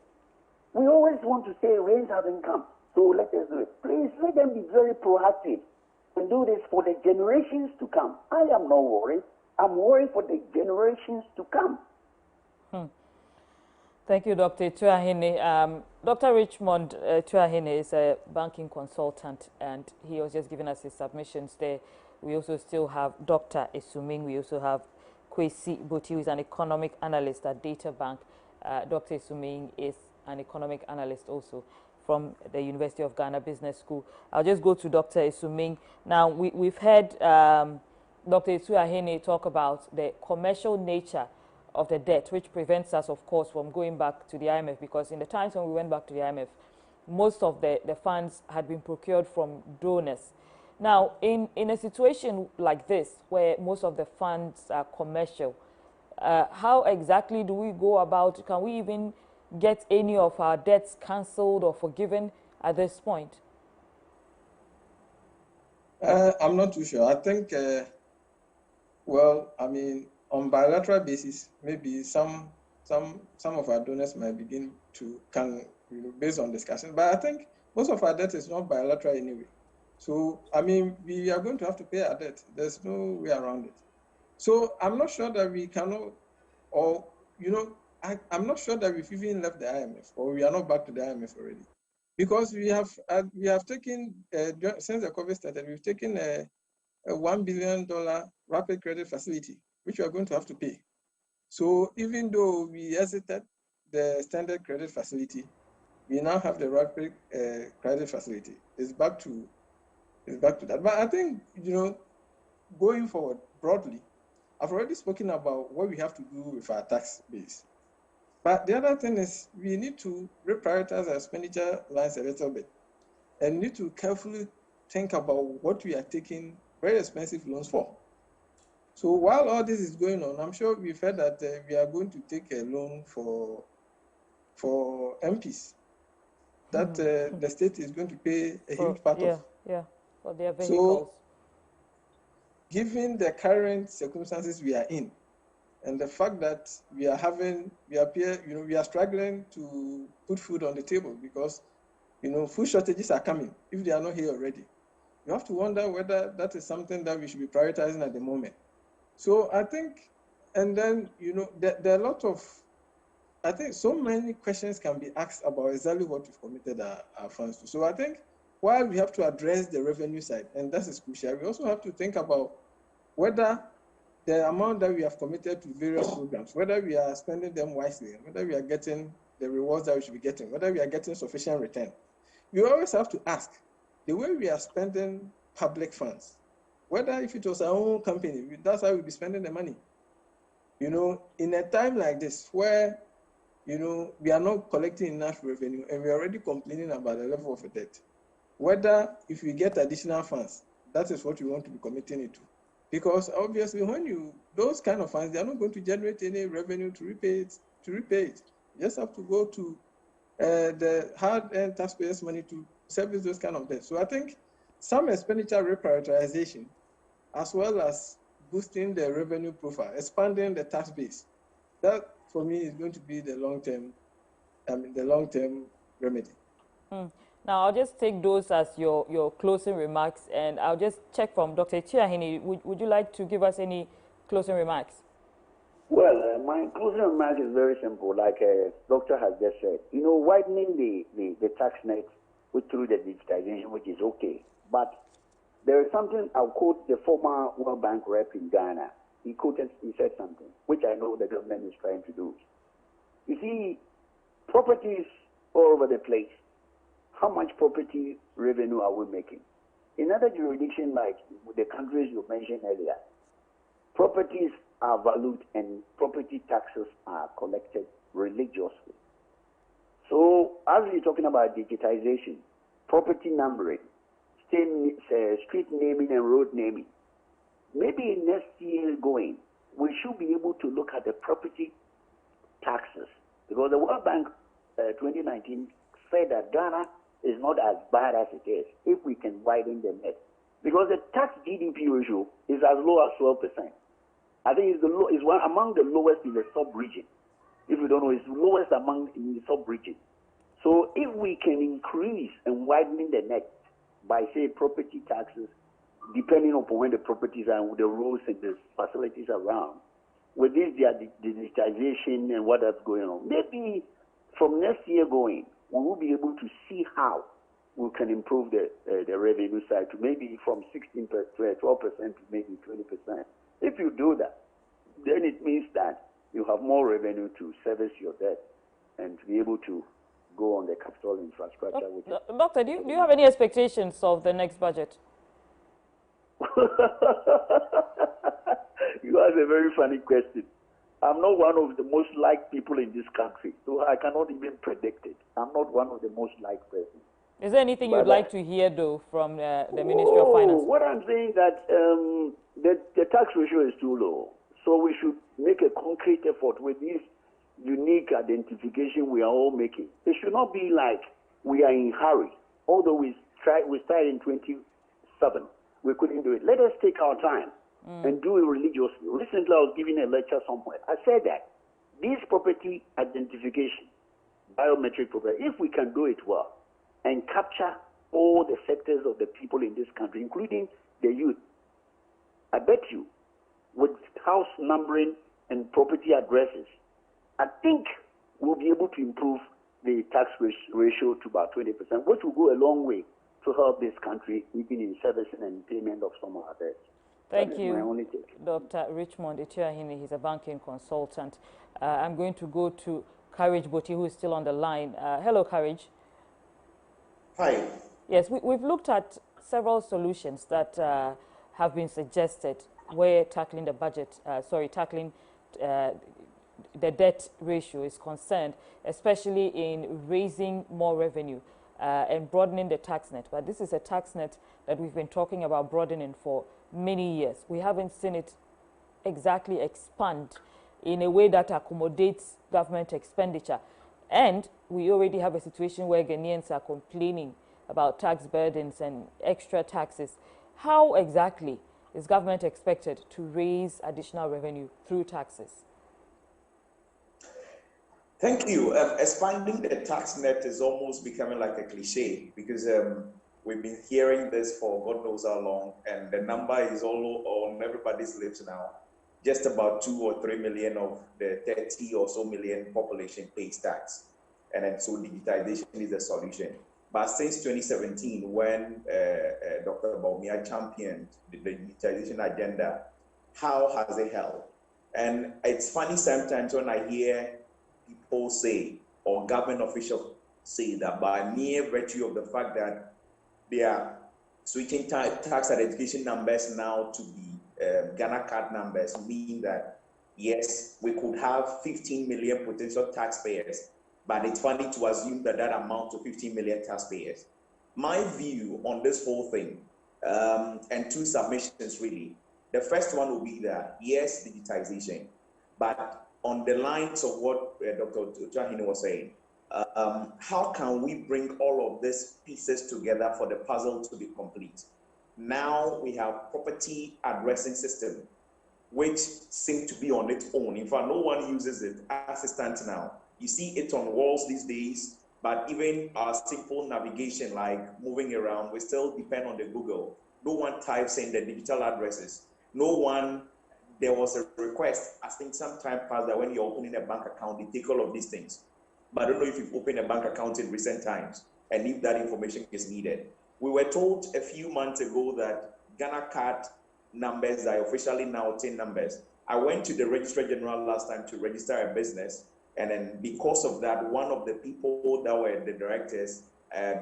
We always want to say rains haven't come, so let us do it. Please let them be very proactive and do this for the generations to come. I am not worried. I'm worried for the generations to come. Thank you, Dr. Tuahine. Dr. Richmond Tuahine is a banking consultant, and he was just giving us his submissions there. We also still have Dr. Esuming. We also have Kwesi Boti, who is an economic analyst at Data Bank. Dr. Esuming is an economic analyst also from the University of Ghana Business School. I'll just go to Dr. Esuming. Now, we've heard Dr. Tuahine talk about the commercial nature of the debt, which prevents us, of course, from going back to the IMF, because in the times when we went back to the IMF, most of the funds had been procured from donors. Now, in a situation like this, where most of the funds are commercial, how exactly do we go about? Can we even get any of our debts cancelled or forgiven at this point? I'm not too sure. I think, well, I mean, on bilateral basis, maybe some of our donors might begin to based on discussion. But I think most of our debt is not bilateral anyway. So I mean, we are going to have to pay our debt. There's no way around it. So I'm not sure that we cannot, or I'm not sure that we've even left the IMF, or we are not back to the IMF already, because we have taken since the COVID started, we've taken a $1 billion rapid credit facility, which we are going to have to pay. So even though we exited the standard credit facility, we now have the rapid credit facility. It's back to that. But I think, going forward broadly, I've already spoken about what we have to do with our tax base. But the other thing is we need to reprioritize our expenditure lines a little bit and need to carefully think about what we are taking very expensive loans for. So while all this is going on, I'm sure we've heard that we are going to take a loan for MPs that the state is going to pay a huge part of. Yeah, for their vehicles. So, given the current circumstances we are in, and the fact that we are struggling to put food on the table because, food shortages are coming if they are not here already. You have to wonder whether that is something that we should be prioritizing at the moment. So I think, and then, there are a lot of, I think so many questions can be asked about exactly what we've committed our funds to. So I think while we have to address the revenue side, and that is crucial, we also have to think about whether the amount that we have committed to various programs, whether we are spending them wisely, whether we are getting the rewards that we should be getting, whether we are getting sufficient return. We always have to ask, the way we are spending public funds, whether if it was our own company, that's how we'll be spending the money. In a time like this where, we are not collecting enough revenue and we're already complaining about the level of the debt, whether if we get additional funds, that is what we want to be committing it to. Because obviously those kind of funds, they are not going to generate any revenue to repay it. You just have to go to the hard-earned taxpayers' money to service those kind of debts. So I think some expenditure reprioritization, as well as boosting the revenue profile, expanding the tax base, that for me is going to be the long-term remedy. Now, I'll just take those as your closing remarks, and I'll just check from Dr. Tuahine. Would you like to give us any closing remarks? Well, my closing remark is very simple, like Doctor has just said. Widening the tax net through the digitization, which is okay. But there is something, I'll quote the former World Bank rep in Ghana. He said something, which I know the government is trying to do. You see, properties all over the place. How much property revenue are we making? In other jurisdictions, like the countries you mentioned earlier, properties are valued and property taxes are collected religiously. So, as we're talking about digitization, property numbering, street naming and road naming. Maybe next year going, we should be able to look at the property taxes, because the World Bank 2019 said that Ghana is not as bad as it is if we can widen the net, because the tax GDP ratio is as low as 12%. I think it's one among the lowest in the sub-region. If you don't know, it's lowest among in the sub-region. So if we can increase and widen the net by, say, property taxes, depending upon when the properties are, the roads and the facilities around, with this digitization and what that's going on, maybe from next year going, we will be able to see how we can improve the revenue side to maybe from 16% to 12% to maybe 20%. If you do that, then it means that you have more revenue to service your debt and to be able to go on the capital infrastructure. Doctor, do you have any expectations of the next budget? You ask a very funny question. I'm not one of the most liked people in this country, so I cannot even predict it. I'm not one of the most liked persons. Is there anything you'd like to hear, though, from the Ministry of Finance? What I'm saying that the tax ratio is too low, so we should make a concrete effort with this unique identification we are all making. It should not be like we are in a hurry. Although we started in 27, we couldn't do it. Let us take our time and do it religiously. Recently, I was giving a lecture somewhere. I said that this property identification, biometric property, if we can do it well and capture all the sectors of the people in this country, including the youth, I bet you, with house numbering and property addresses, I think we'll be able to improve the tax ratio to about 20%, which will go a long way to help this country, even in servicing and payment of some of our debts. Thank you, Dr. Richmond Echiahini. He's a banking consultant. I'm going to go to Courage Boti, who is still on the line. Hello, Courage. Hi. Yes, we've looked at several solutions that have been suggested where tackling the budget, tackling the debt ratio is concerned, especially in raising more revenue and broadening the tax net. But this is a tax net that we've been talking about broadening for many years. We haven't seen it exactly expand in a way that accommodates government expenditure. And we already have a situation where Ghanaians are complaining about tax burdens and extra taxes. How exactly is government expected to raise additional revenue through taxes? Thank you. Expanding the tax net is almost becoming like a cliche because we've been hearing this for God knows how long, and the number is all on everybody's lips now. Just about 2 or 3 million of the 30 or so million population pays tax. And then so digitization is the solution. But since 2017, when Dr. Bawumia championed the digitization agenda, how has it helped? And it's funny sometimes when I hear people say, or government officials say that by mere virtue of the fact that they are switching tax identification numbers now to the Ghana card numbers, mean that, yes, we could have 15 million potential taxpayers, but it's funny to assume that that amounts to 15 million taxpayers. My view on this whole thing, and two submissions really. The first one will be that, yes, digitization, but on the lines of what Dr. Echiahini was saying, how can we bring all of these pieces together for the puzzle to be complete? Now we have property addressing system, which seems to be on its own. In fact, no one uses it as it stands now. You see it on walls these days, but even our simple navigation, like moving around, we still depend on the Google. No one types in the digital addresses. No one, there was a request, I think some time passed, that when you're opening a bank account, they take all of these things. But I don't know if you've opened a bank account in recent times and if that information is needed. We were told a few months ago that Ghana card numbers are officially now TIN numbers. I went to the Registrar General last time to register a business, and then because of that, one of the people that were the directors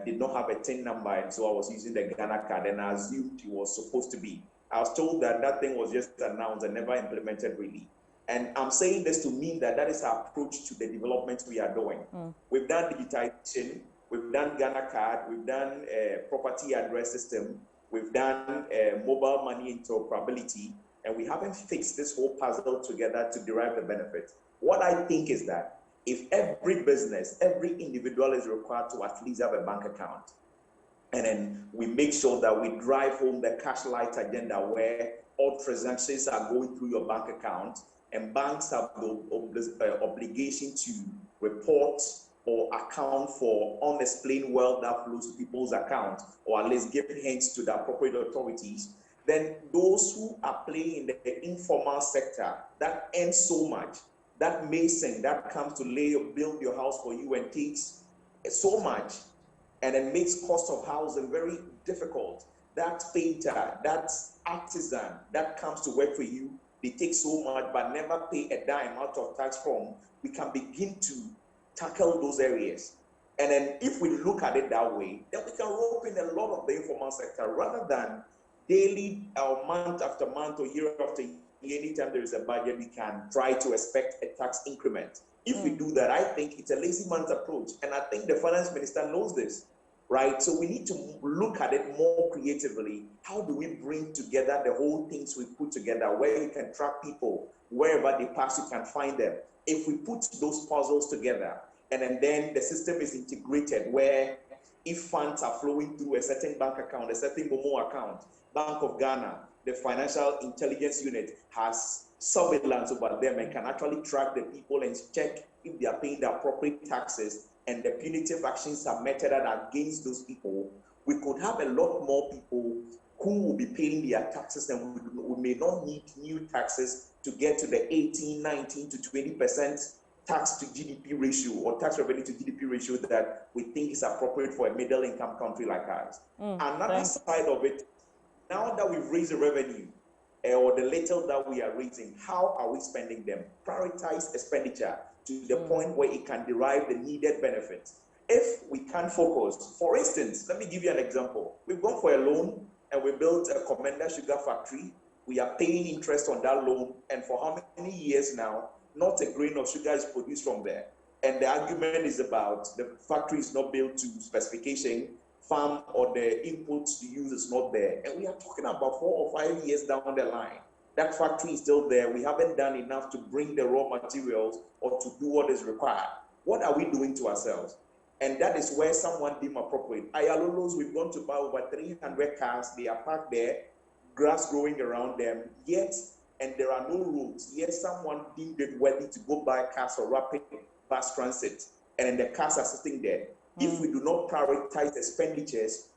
did not have a TIN number, and so I was using the Ghana card, and I assumed it was supposed to be. I was told that that thing was just announced and never implemented really. And I'm saying this to mean that that is our approach to the development we are doing. We've done digitization, we've done Ghana card, we've done property address system, we've done mobile money interoperability, and we haven't fixed this whole puzzle together to derive the benefit. What I think is that if every business, every individual is required to at least have a bank account, and then we make sure that we drive home the cash light agenda where all transactions are going through your bank account, and banks have the obligation to report or account for unexplained wealth that flows to people's accounts, or at least give hints to the appropriate authorities, then those who are playing in the informal sector that earn so much, that mason that comes to build your house for you and takes so much, and then makes cost of housing very difficult, that painter, that artisan that comes to work for you, they take so much but never pay a dime out of tax from, we can begin to tackle those areas. And then if we look at it that way, then we can rope in a lot of the informal sector rather than daily or month after month or year after year. Anytime there is a budget, we can try to expect a tax increment. If we do that, I think it's a lazy man's approach. And I think the finance minister knows this, right? So we need to look at it more creatively. How do we bring together the whole things we put together, where you can track people, wherever they pass, you can find them. If we put those puzzles together, and then the system is integrated, where if funds are flowing through a certain bank account, a certain Momo account, Bank of Ghana, the Financial Intelligence Unit has surveillance over them and can actually track the people and check if they are paying the appropriate taxes, and the punitive actions are meted against those people, we could have a lot more people who will be paying their taxes, and we may not need new taxes to get to the 18, 19 to 20% tax to GDP ratio or tax revenue to GDP ratio that we think is appropriate for a middle income country like ours. Another side of it, now that we've raised the revenue, or the little that we are raising, how are we spending them? Prioritize expenditure to the point where it can derive the needed benefits. If we can't focus, for instance, let me give you an example. We've gone for a loan and we built a Commander Sugar Factory. We are paying interest on that loan, and for how many years now, not a grain of sugar is produced from there. And the argument is about the factory is not built to specification, farm or the inputs to use is not there. And we are talking about 4 or 5 years down the line. That factory is still there. We haven't done enough to bring the raw materials or to do what is required. What are we doing to ourselves? And that is where someone deemed appropriate. Ayalolos, we've gone to buy over 300 cars. They are parked there, grass growing around them, yet, and there are no roads. Yet someone deemed it worthy to go buy cars for rapid bus transit, and then the cars are sitting there. If we do not prioritize expenditures,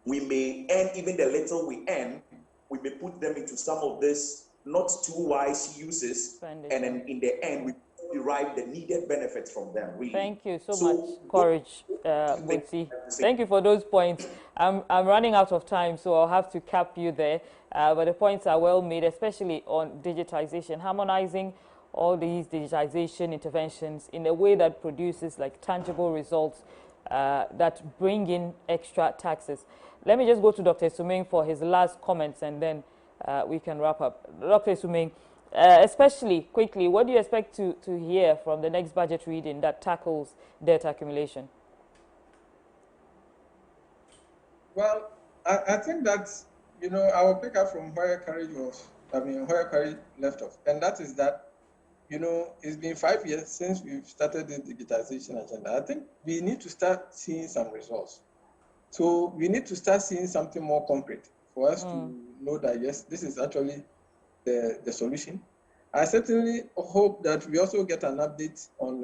we may earn even the little we earn, we may put them into some of this not too wise uses, and then in the end, we derive the needed benefits from them. Really. Thank you so much, Courage Butsi. Thank you for those points. I'm running out of time, so I'll have to cap you there. But the points are well made, especially on digitization, harmonizing all these digitization interventions in a way that produces like tangible results that bring in extra taxes. Let me just go to Dr. Suming for his last comments, and then we can wrap up. Dr. Suming, especially quickly, what do you expect to hear from the next budget reading that tackles debt accumulation? Well, I think that, I will pick up from where Courage left off. And that is that, it's been 5 years since we've started the digitization agenda. I think we need to start seeing some results. So we need to start seeing something more concrete for us to know that, yes, this is actually the solution. I certainly hope that we also get an update on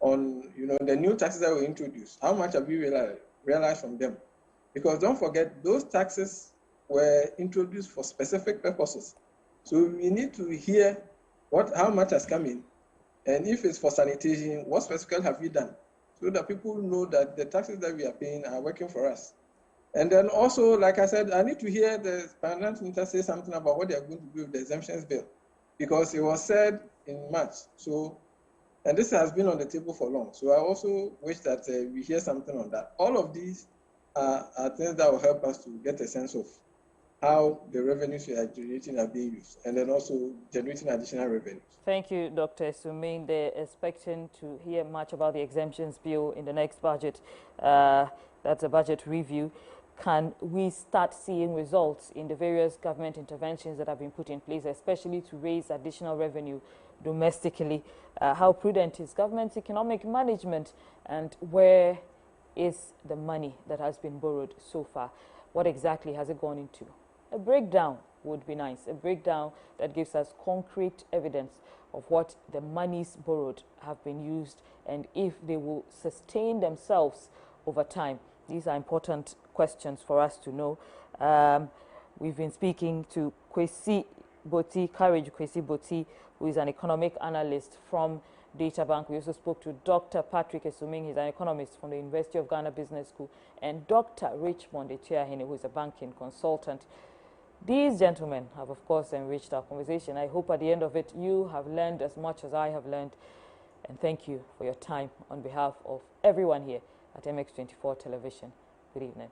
the new taxes that we introduced. How much have we realized from them? Because don't forget, those taxes were introduced for specific purposes. So we need to hear how much has come in, and if it's for sanitation, what specifically have we done, so that people know that the taxes that we are paying are working for us. And then also, like I said, I need to hear the finance minister say something about what they are going to do with the exemptions bill, because it was said in March. So, and this has been on the table for long. So I also wish that we hear something on that. All of these are things that will help us to get a sense of how the revenues we are generating are being used, and then also generating additional revenues. Thank you, Dr. Esuming. They're expecting to hear much about the exemptions bill in the next budget. That's a budget review. Can we start seeing results in the various government interventions that have been put in place, especially to raise additional revenue domestically? How prudent is government's economic management, and where is the money that has been borrowed so far? What exactly has it gone into? A breakdown would be nice, a breakdown that gives us concrete evidence of what the monies borrowed have been used and if they will sustain themselves over time. These are important questions for us to know. We've been speaking to Kwesi Boti, Courage Kwesi Boti, who is an economic analyst from Databank. We also spoke to Dr. Patrick Esuming, he's an economist from the University of Ghana Business School, and Dr. Richmond Echiahene, who is a banking consultant. These gentlemen have, of course, enriched our conversation. I hope at the end of it, you have learned as much as I have learned. And thank you for your time on behalf of everyone here at MX24 Television. Good evening.